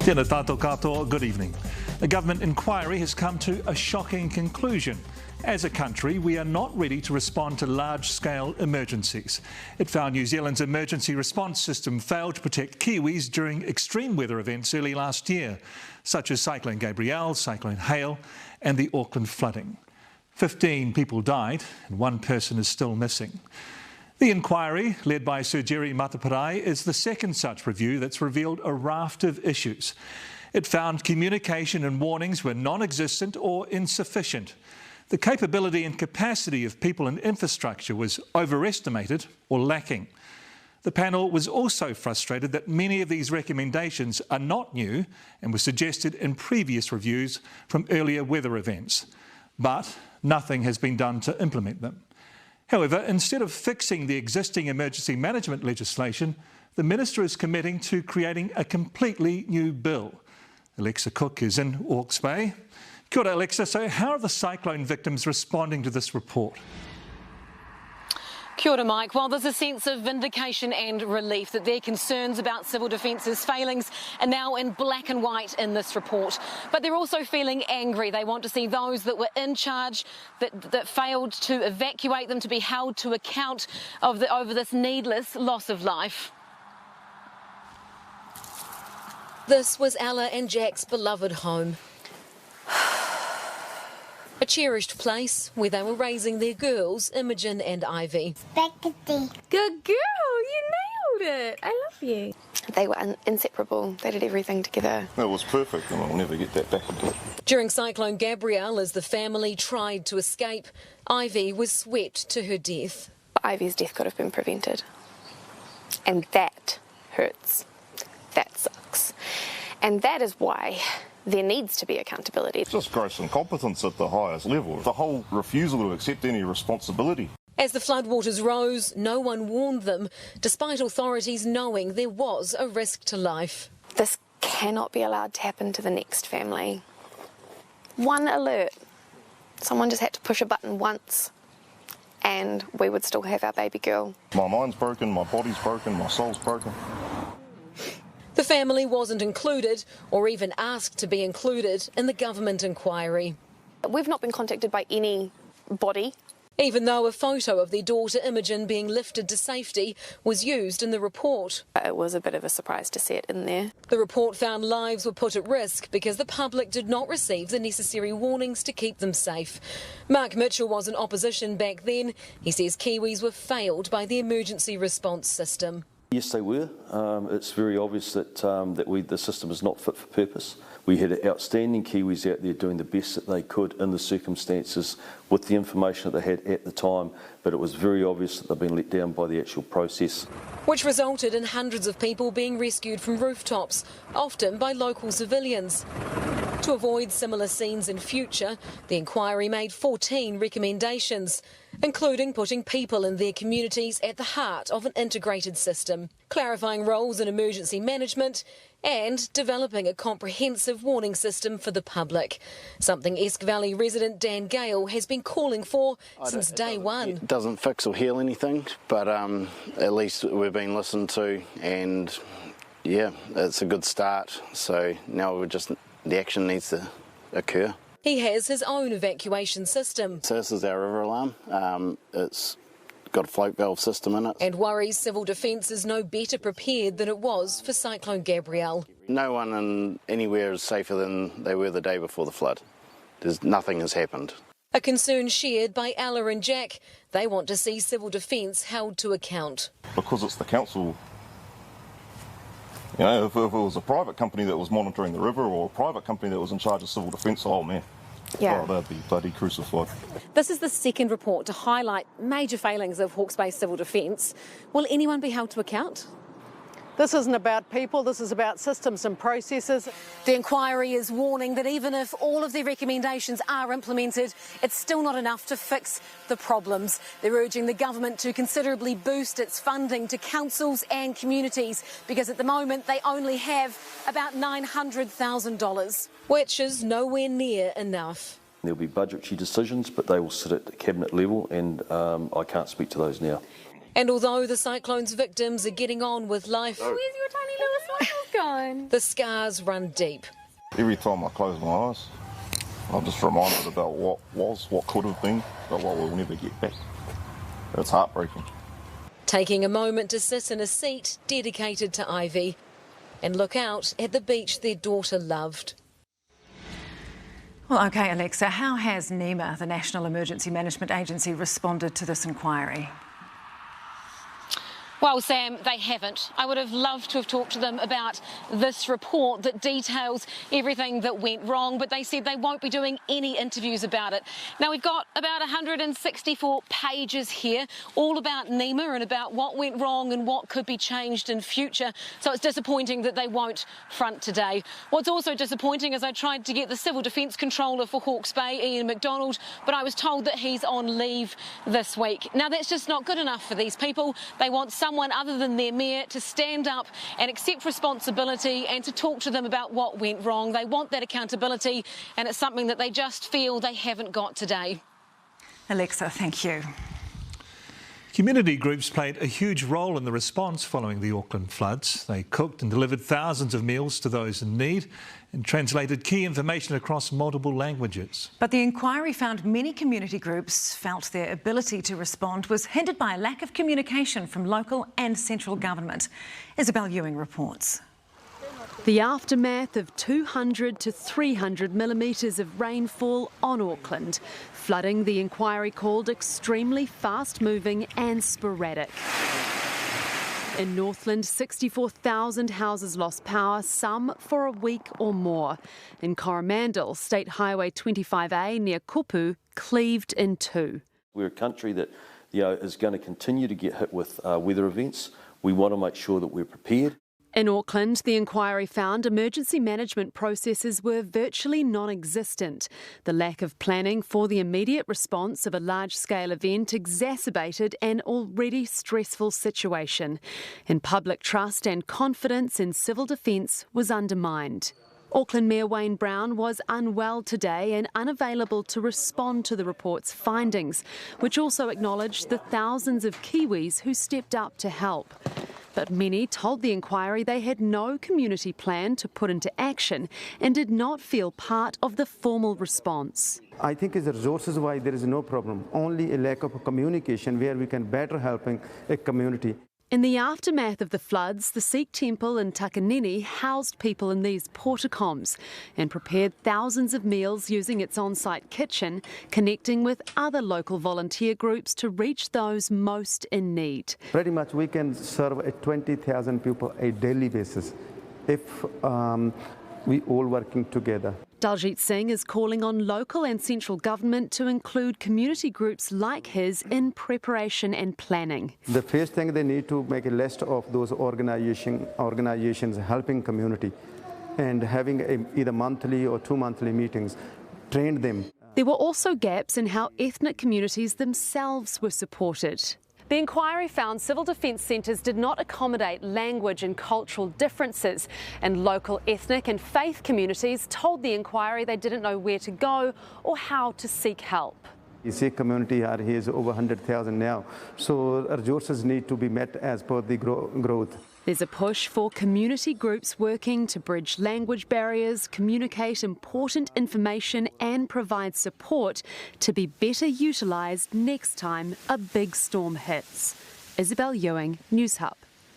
Tēnā tātou katoa, good evening. A government inquiry has come to a shocking conclusion. As a country, we are not ready to respond to large-scale emergencies. It found New Zealand's emergency response system failed to protect Kiwis during extreme weather events early last year, such as Cyclone Gabrielle, Cyclone Hale and the Auckland flooding. 15 people died and one person is still missing. The inquiry, led by Sir Jerry Mataparai, is the second such review that's revealed a raft of issues. It found communication and warnings were non-existent or insufficient. The capability and capacity of people and infrastructure was overestimated or lacking. The panel was also frustrated that many of these recommendations are not new and were suggested in previous reviews from earlier weather events. But nothing has been done to implement them. However, instead of fixing the existing emergency management legislation, the Minister is committing to creating a completely new bill. Alexa Cook is in Hawke's Bay. Kia ora, Alexa. So how are the cyclone victims responding to this report? Kia ora, Mike. Well, there's a sense of vindication and relief that their concerns about civil defence's failings are now in black and white in this report. But they're also feeling angry. They want to see those that were in charge, that failed to evacuate them, to be held to account over this needless loss of life. This was Ella and Jack's beloved home. A cherished place where they were raising their girls, Imogen and Ivy. Spaghetti. Good girl, you nailed it. I love you. They were inseparable. They did everything together. It was perfect and I'll never get that back again. During Cyclone Gabrielle, as the family tried to escape, Ivy was swept to her death. Ivy's death could have been prevented. And that hurts. That sucks. And that is why there needs to be accountability. It's just gross incompetence at the highest level. The whole refusal to accept any responsibility. As the floodwaters rose, no one warned them, despite authorities knowing there was a risk to life. This cannot be allowed to happen to the next family. One alert. Someone just had to push a button once and we would still have our baby girl. My mind's broken, my body's broken, my soul's broken. The family wasn't included or even asked to be included in the government inquiry. We've not been contacted by anybody. Even though a photo of their daughter Imogen being lifted to safety was used in the report. It was a bit of a surprise to see it in there. The report found lives were put at risk because the public did not receive the necessary warnings to keep them safe. Mark Mitchell was in opposition back then. He says Kiwis were failed by the emergency response system. Yes, they were. It's very obvious that the system is not fit for purpose. We had outstanding Kiwis out there doing the best that they could in the circumstances with the information that they had at the time, but it was very obvious that they've been let down by the actual process. Which resulted in hundreds of people being rescued from rooftops, often by local civilians. To avoid similar scenes in future, the inquiry made 14 recommendations, including putting people in their communities at the heart of an integrated system, clarifying roles in emergency management and developing a comprehensive warning system for the public, something Esk Valley resident Dan Gale has been calling for since day one. It doesn't fix or heal anything, but at least we've been listened to and, yeah, it's a good start. So now the action needs to occur. He has his own evacuation system. So this is our river alarm. It's got a float valve system in it. And worries civil defence is no better prepared than it was for Cyclone Gabrielle. No one anywhere is safer than they were the day before the flood. Nothing has happened. A concern shared by Ella and Jack. They want to see civil defence held to account. Because it's the council. You know, if it was a private company that was monitoring the river or a private company that was in charge of civil defence, oh man, Yeah. oh, they'd be bloody crucified. This is the second report to highlight major failings of Hawke's Bay Civil Defence. Will anyone be held to account? This isn't about people, this is about systems and processes. The inquiry is warning that even if all of their recommendations are implemented, it's still not enough to fix the problems. They're urging the government to considerably boost its funding to councils and communities because at the moment they only have about $900,000, which is nowhere near enough. There'll be budgetary decisions, but they will sit at the cabinet level and I can't speak to those now. And although the cyclone's victims are getting on with life, Where's your tiny little The scars run deep. Every time I close my eyes, I'm just reminded about what was, what could have been, but what we'll never get back. It's heartbreaking. Taking a moment to sit in a seat dedicated to Ivy and look out at the beach their daughter loved. Well, OK, Alexa, how has NEMA, the National Emergency Management Agency, responded to this inquiry? Well, Sam, they haven't. I would have loved to have talked to them about this report that details everything that went wrong, but they said they won't be doing any interviews about it. Now, we've got about 164 pages here, all about NEMA and about what went wrong and what could be changed in future. So it's disappointing that they won't front today. What's also disappointing is I tried to get the Civil Defence Controller for Hawke's Bay, Ian McDonald, but I was told that he's on leave this week. Now, that's just not good enough for these people. They want someone other than their mayor to stand up and accept responsibility and to talk to them about what went wrong. They want that accountability, and it's something that they just feel they haven't got today. Alexa, thank you. Community groups played a huge role in the response following the Auckland floods. They cooked and delivered thousands of meals to those in need and translated key information across multiple languages. But the inquiry found many community groups felt their ability to respond was hindered by a lack of communication from local and central government. Isabel Ewing reports. The aftermath of 200 to 300 millimetres of rainfall on Auckland, flooding the inquiry called extremely fast-moving and sporadic. In Northland, 64,000 houses lost power, some for a week or more. In Coromandel, State Highway 25A near Kupu cleaved in two. We're a country that is going to continue to get hit with weather events. We want to make sure that we're prepared. In Auckland, the inquiry found emergency management processes were virtually non-existent. The lack of planning for the immediate response of a large-scale event exacerbated an already stressful situation, and public trust and confidence in civil defence was undermined. Auckland Mayor Wayne Brown was unwell today and unavailable to respond to the report's findings, which also acknowledged the thousands of Kiwis who stepped up to help. But many told the inquiry they had no community plan to put into action and did not feel part of the formal response. I think as resources-wise there is no problem, only a lack of communication where we can better helping a community. In the aftermath of the floods, the Sikh temple in Takanini housed people in these porticoms and prepared thousands of meals using its on-site kitchen, connecting with other local volunteer groups to reach those most in need. Pretty much we can serve 20,000 people a daily basis if we all working together. Daljit Singh is calling on local and central government to include community groups like his in preparation and planning. The first thing they need to make a list of those organizations helping community and having either monthly or 2 monthly meetings, train them. There were also gaps in how ethnic communities themselves were supported. The inquiry found civil defence centres did not accommodate language and cultural differences, and local ethnic and faith communities told the inquiry they didn't know where to go or how to seek help. The Sikh community is over 100,000 now, so resources need to be met as per the growth. There's a push for community groups working to bridge language barriers, communicate important information and provide support to be better utilised next time a big storm hits. Isabel Ewing, Newshub.